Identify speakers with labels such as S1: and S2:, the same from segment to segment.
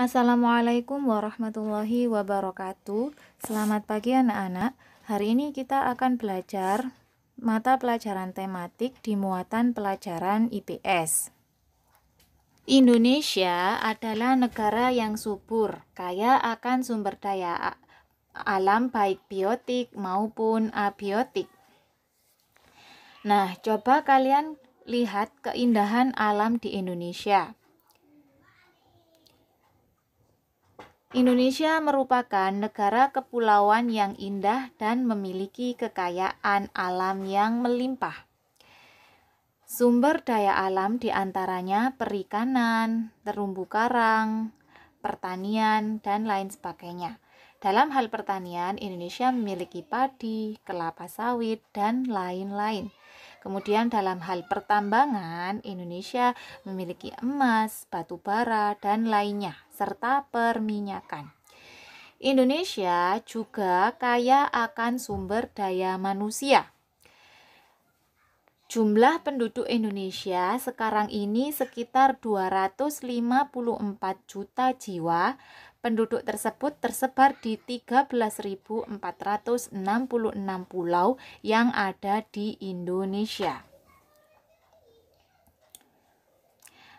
S1: Assalamualaikum warahmatullahi wabarakatuh. Selamat pagi anak-anak. Hari ini kita akan belajar mata pelajaran tematik di muatan pelajaran IPS. Indonesia adalah negara yang subur, kaya akan sumber daya alam baik biotik maupun abiotik. Nah, coba kalian lihat keindahan alam di Indonesia. Indonesia merupakan negara kepulauan yang indah dan memiliki kekayaan alam yang melimpah. Sumber daya alam diantaranya perikanan, terumbu karang, pertanian, dan lain sebagainya. Dalam hal pertanian, Indonesia memiliki padi, kelapa sawit, dan lain-lain. Kemudian dalam hal pertambangan, Indonesia memiliki emas, batu bara, dan lainnya, serta perminyakan. Indonesia juga kaya akan sumber daya manusia. Jumlah penduduk Indonesia sekarang ini sekitar 254 juta jiwa. Penduduk tersebut tersebar di 13.466 pulau yang ada di Indonesia.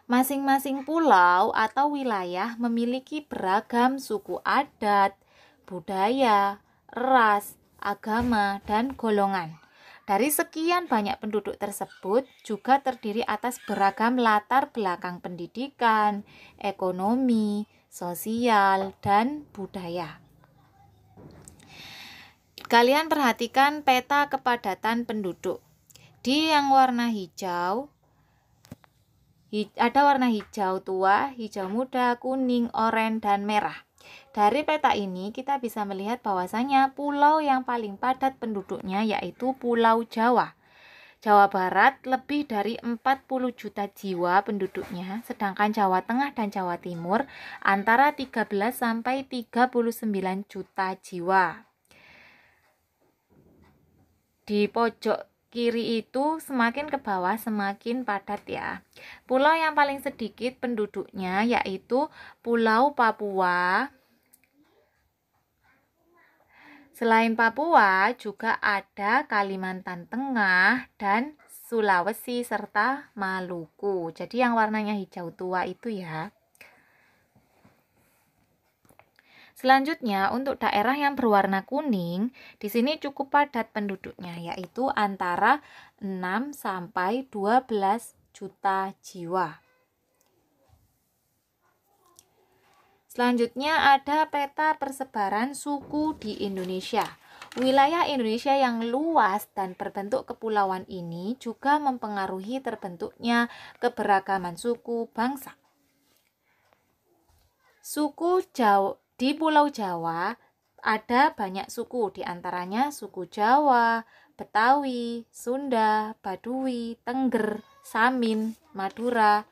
S1: Masing-masing pulau atau wilayah memiliki beragam suku adat, budaya, ras, agama, dan golongan. Dari sekian banyak penduduk tersebut juga terdiri atas beragam latar belakang pendidikan, ekonomi, sosial, dan budaya. Kalian perhatikan peta kepadatan penduduk. Di yang warna hijau, ada warna hijau tua, hijau muda, kuning, oranye, dan merah. Dari peta ini kita bisa melihat bahwasanya pulau yang paling padat penduduknya yaitu Pulau Jawa. Jawa Barat lebih dari 40 juta jiwa penduduknya, sedangkan Jawa Tengah dan Jawa Timur antara 13 sampai 39 juta jiwa. Di pojok kiri itu semakin ke bawah semakin padat ya. Pulau yang paling sedikit penduduknya yaitu Pulau Papua. Selain Papua juga ada Kalimantan Tengah dan Sulawesi serta Maluku. Jadi yang warnanya hijau tua itu ya. Selanjutnya untuk daerah yang berwarna kuning, di sini cukup padat penduduknya yaitu antara 6 sampai 12 juta jiwa. Selanjutnya ada peta persebaran suku di Indonesia. Wilayah Indonesia yang luas dan berbentuk kepulauan ini juga mempengaruhi terbentuknya keberagaman suku bangsa. Di Pulau Jawa ada banyak suku, diantaranya suku Jawa, Betawi, Sunda, Baduy, Tengger, Samin, Madura,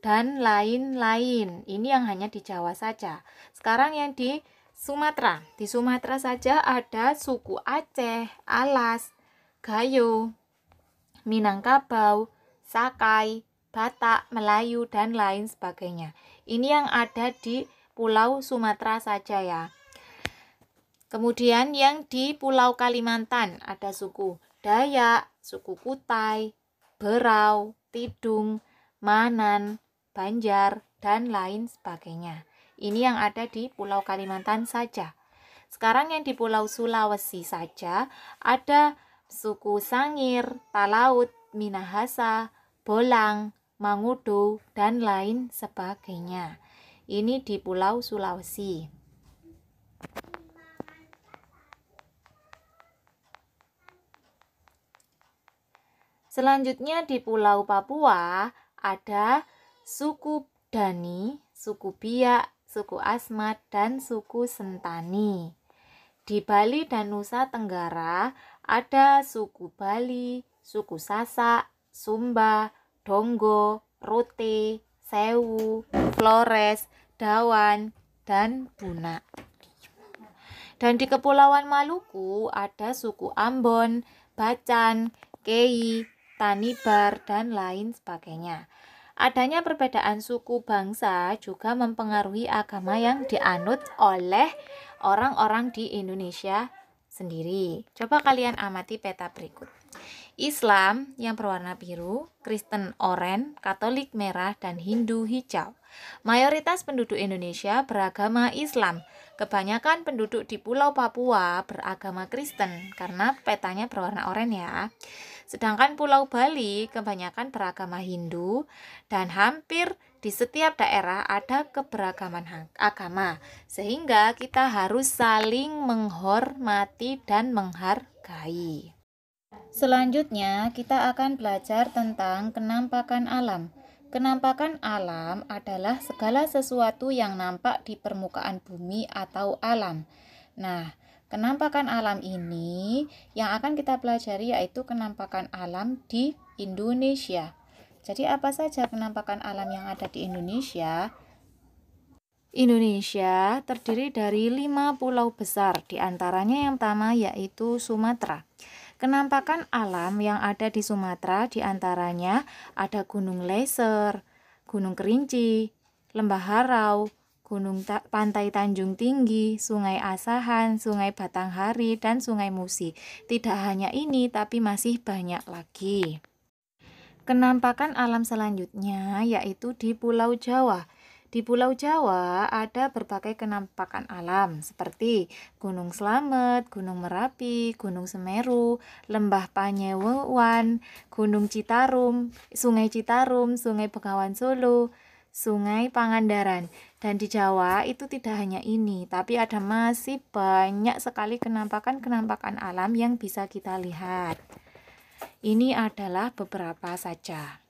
S1: dan lain-lain. Ini yang hanya di Jawa saja. Sekarang yang di Sumatera. Di Sumatera saja ada suku Aceh, Alas, Gayo, Minangkabau, Sakai, Batak, Melayu, dan lain sebagainya. Ini yang ada di Pulau Sumatera saja ya. Kemudian yang di Pulau Kalimantan ada suku Dayak, suku Kutai, Berau, Tidung, Manan, Banjar, dan lain sebagainya. Ini yang ada di Pulau Kalimantan saja. Sekarang yang di Pulau Sulawesi saja ada suku Sangir, Talaut, Minahasa, Bolang, Mangudo, dan lain sebagainya. Ini di Pulau Sulawesi. Selanjutnya di Pulau Papua ada suku Dani, suku Biak, suku Asmat, dan suku Sentani. Di Bali dan Nusa Tenggara ada suku Bali, suku Sasak, Sumba, Donggo, Rote, Sewu, Flores, Dawan, dan Buna. Dan di Kepulauan Maluku ada suku Ambon, Bacan, Kei, Tanibar, dan lain sebagainya. Adanya perbedaan suku bangsa juga mempengaruhi agama yang dianut oleh orang-orang di Indonesia sendiri. Coba kalian amati peta berikut. Islam yang berwarna biru, Kristen oranye, Katolik merah, dan Hindu hijau. Mayoritas penduduk Indonesia beragama Islam. Kebanyakan penduduk di Pulau Papua beragama Kristen karena petanya berwarna oranye ya. Sedangkan Pulau Bali kebanyakan beragama Hindu dan hampir di setiap daerah ada keberagaman agama. Sehingga kita harus saling menghormati dan menghargai. Selanjutnya kita akan belajar tentang kenampakan alam. Kenampakan alam adalah segala sesuatu yang nampak di permukaan bumi atau alam. Nah, kenampakan alam ini yang akan kita pelajari yaitu kenampakan alam di Indonesia. Jadi apa saja kenampakan alam yang ada di Indonesia? Indonesia terdiri dari 5 pulau besar, diantaranya yang pertama yaitu Sumatera. Kenampakan alam yang ada di Sumatera diantaranya ada Gunung Leser, Gunung Kerinci, Lembah Harau, Pantai Tanjung Tinggi, Sungai Asahan, Sungai Batanghari, dan Sungai Musi. Tidak hanya ini, tapi masih banyak lagi. Kenampakan alam selanjutnya yaitu di Pulau Jawa. Di Pulau Jawa ada berbagai kenampakan alam seperti Gunung Slamet, Gunung Merapi, Gunung Semeru, Lembah Panyewan, Gunung Citarum, Sungai Bengawan Solo, Sungai Pangandaran. Dan di Jawa itu tidak hanya ini, tapi ada masih banyak sekali kenampakan alam yang bisa kita lihat. Ini adalah beberapa saja.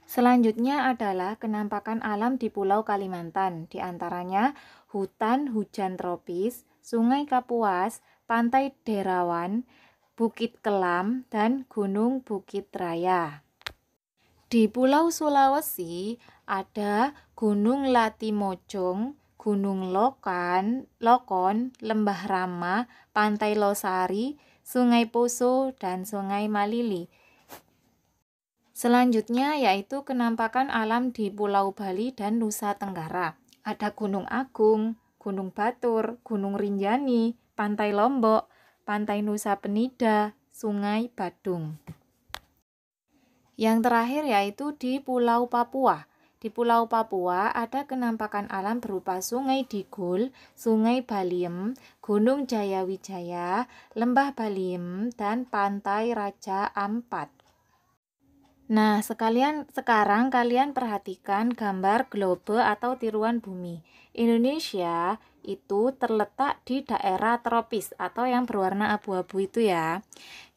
S1: Selanjutnya adalah kenampakan alam di Pulau Kalimantan, di antaranya hutan hujan tropis, Sungai Kapuas, Pantai Derawan, Bukit Kelam, dan Gunung Bukit Raya. Di Pulau Sulawesi ada Gunung Latimojong, Gunung Lokon, Lembah Rama, Pantai Losari, Sungai Poso, dan Sungai Malili. Selanjutnya yaitu kenampakan alam di Pulau Bali dan Nusa Tenggara. Ada Gunung Agung, Gunung Batur, Gunung Rinjani, Pantai Lombok, Pantai Nusa Penida, Sungai Badung. Yang terakhir yaitu di Pulau Papua. Di Pulau Papua ada kenampakan alam berupa Sungai Digul, Sungai Baliem, Gunung Jayawijaya, Lembah Baliem, dan Pantai Raja Ampat. Nah, sekarang kalian perhatikan gambar globe atau tiruan bumi. Indonesia itu terletak di daerah tropis atau yang berwarna abu-abu itu ya.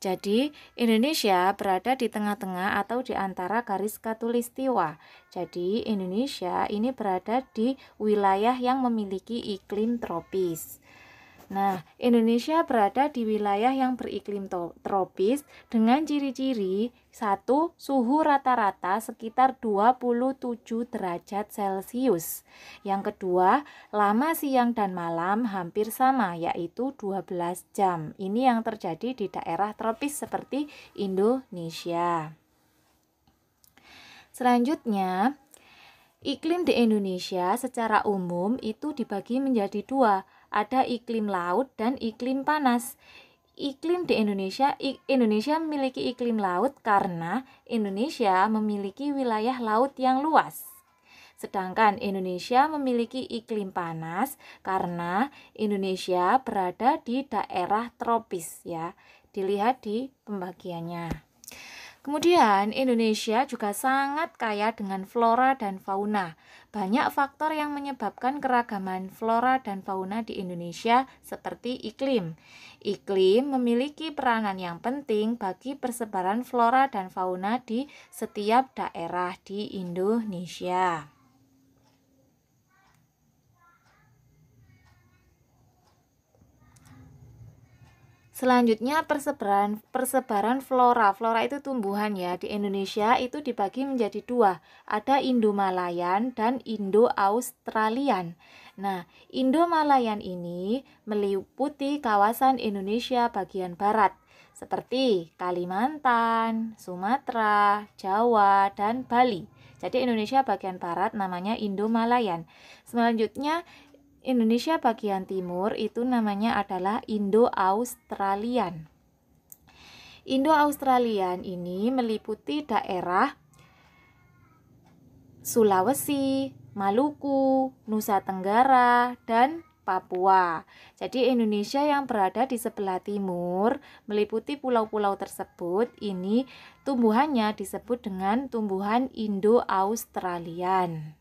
S1: Jadi, Indonesia berada di tengah-tengah atau di antara garis khatulistiwa. Jadi, Indonesia ini berada di wilayah yang memiliki iklim tropis. Nah, Indonesia berada di wilayah yang beriklim tropis dengan ciri-ciri 1. Suhu rata-rata sekitar 27 derajat Celcius. Yang kedua, lama siang dan malam hampir sama yaitu 12 jam. Ini yang terjadi di daerah tropis seperti Indonesia. Selanjutnya, iklim di Indonesia secara umum itu dibagi menjadi 2. Ada iklim laut dan iklim panas. Iklim di Indonesia memiliki iklim laut karena Indonesia memiliki wilayah laut yang luas. Sedangkan Indonesia memiliki iklim panas karena Indonesia berada di daerah tropis ya. Dilihat di pembagiannya. Kemudian Indonesia juga sangat kaya dengan flora dan fauna. Banyak faktor yang menyebabkan keragaman flora dan fauna di Indonesia seperti iklim. Iklim memiliki peranan yang penting bagi persebaran flora dan fauna di setiap daerah di Indonesia. Selanjutnya persebaran flora. Flora itu tumbuhan ya. Di Indonesia itu dibagi menjadi 2. Ada Indo-Malayan dan Indo-Australian. Nah, Indo-Malayan ini meliputi kawasan Indonesia bagian barat seperti Kalimantan, Sumatera, Jawa, dan Bali. Jadi Indonesia bagian barat namanya Indo-Malayan. Selanjutnya Indonesia bagian timur itu namanya adalah Indo-Australian. Indo-Australian ini meliputi daerah Sulawesi, Maluku, Nusa Tenggara, dan Papua. Jadi Indonesia yang berada di sebelah timur meliputi pulau-pulau tersebut, ini tumbuhannya disebut dengan tumbuhan Indo-Australian.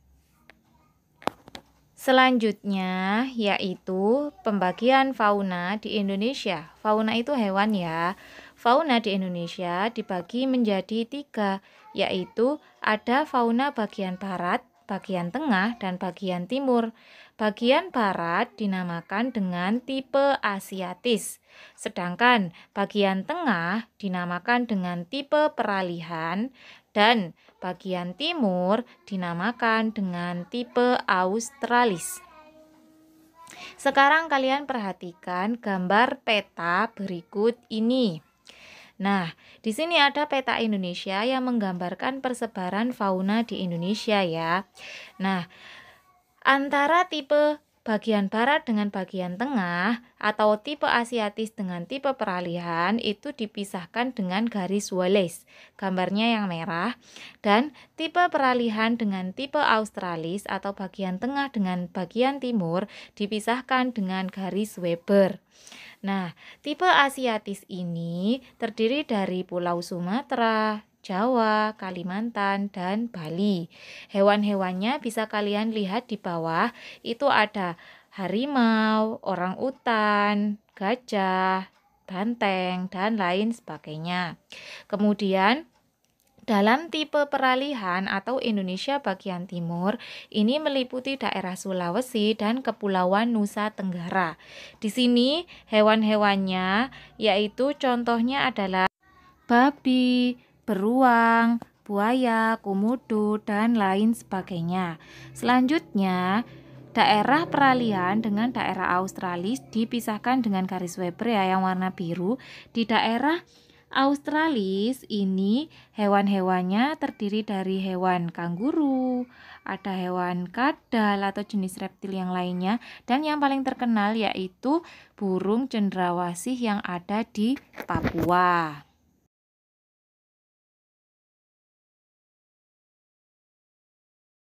S1: Selanjutnya yaitu pembagian fauna di Indonesia. Fauna itu hewan ya. Fauna di Indonesia dibagi menjadi 3, yaitu ada fauna bagian barat, bagian tengah, dan bagian timur. Bagian barat dinamakan dengan tipe Asiatis, sedangkan bagian tengah dinamakan dengan tipe peralihan, dan bagian timur dinamakan dengan tipe Australis. Sekarang kalian perhatikan gambar peta berikut ini. Nah, di sini ada peta Indonesia yang menggambarkan persebaran fauna di Indonesia ya. Nah, antara tipe bagian barat dengan bagian tengah atau tipe Asiatis dengan tipe peralihan itu dipisahkan dengan garis Wallace, gambarnya yang merah, dan tipe peralihan dengan tipe Australis atau bagian tengah dengan bagian timur dipisahkan dengan garis Weber. Nah, tipe Asiatis ini terdiri dari Pulau Sumatera, Jawa, Kalimantan, dan Bali. Hewan-hewannya bisa kalian lihat di bawah, itu ada harimau, orangutan, gajah, banteng, dan lain sebagainya. Kemudian dalam tipe peralihan atau Indonesia bagian timur, ini meliputi daerah Sulawesi dan Kepulauan Nusa Tenggara. Di sini hewan-hewannya yaitu contohnya adalah babi, beruang, buaya, komodo, dan lain sebagainya. Selanjutnya, daerah peralihan dengan daerah Australis dipisahkan dengan garis Weber ya yang warna biru. Di daerah Australis ini hewan-hewannya terdiri dari hewan kanguru, ada hewan kadal atau jenis reptil yang lainnya, dan yang paling terkenal yaitu burung cendrawasih yang ada di Papua.